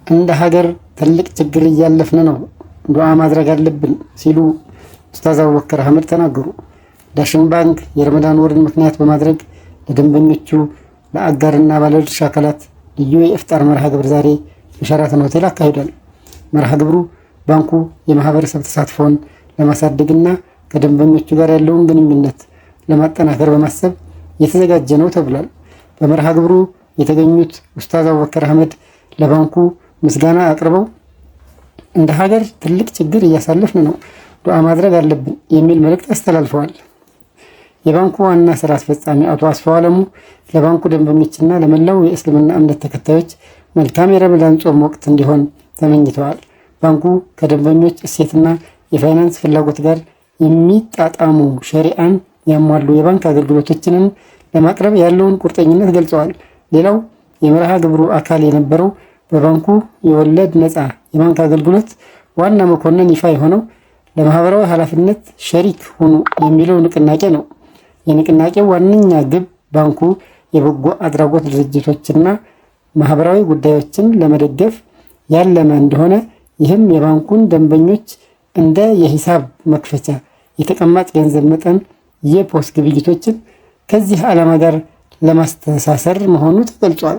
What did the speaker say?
እንደ ሀገር ትልቅ ችግር እያለፍን ነው፣ ዱዓ ማድረግ አለብን ሲሉ ኡስታዝ አቡበከር አህመድ ተናገሩ። ዳሽን ባንክ የረመዳን ወርን ምክንያት በማድረግ ለደንበኞቹ ለአጋርና ባለድርሻ አካላት ልዩ የኢፍጣር መርሃ ግብር ዛሬ በሸራተን ሆቴል አካሂዷል። መርሃ ግብሩ ባንኩ የማህበረሰብ ተሳትፎን ለማሳደግና ከደንበኞቹ ጋር ያለውን ግንኙነት ለማጠናከር በማሰብ የተዘጋጀ ነው ተብሏል። በመርሃ ግብሩ የተገኙት ኡስታዝ አቡበከር አህመድ ለባንኩ ምስጋና አቅርበው እንደ ሀገር ትልቅ ችግር እያሳለፍን ነው፣ ዱዓ ማድረግ አለብን የሚል መልእክት አስተላልፈዋል። የባንኩ ዋና ስራ አስፈጻሚ አቶ አስፋው አለሙ ለባንኩ ደንበኞችና ለመላው የእስልምና እምነት ተከታዮች መልካም የረመዳን ጾም ወቅት እንዲሆን ተመኝተዋል። ባንኩ ከደንበኞች እሴትና የፋይናንስ ፍላጎት ጋር የሚጣጣሙ ሸሪዓን ያሟሉ የባንክ አገልግሎቶችንን ለማቅረብ ያለውን ቁርጠኝነት ገልጸዋል። ሌላው የመርሃ ግብሩ አካል የነበረው በባንኩ የወለድ ነፃ የባንክ አገልግሎት ዋና መኮንን ይፋ የሆነው ለማህበራዊ ኃላፊነት ሸሪክ ሁኑ የሚለው ንቅናቄ ነው። የንቅናቄው ዋነኛ ግብ ባንኩ የበጎ አድራጎት ድርጅቶችና ማህበራዊ ጉዳዮችን ለመደገፍ ያለመ እንደሆነ፣ ይህም የባንኩን ደንበኞች እንደ የሂሳብ መክፈቻ፣ የተቀማጭ ገንዘብ መጠን፣ የፖስ ግብይቶችን ከዚህ ዓላማ ጋር ለማስተሳሰር መሆኑ ተገልጿል።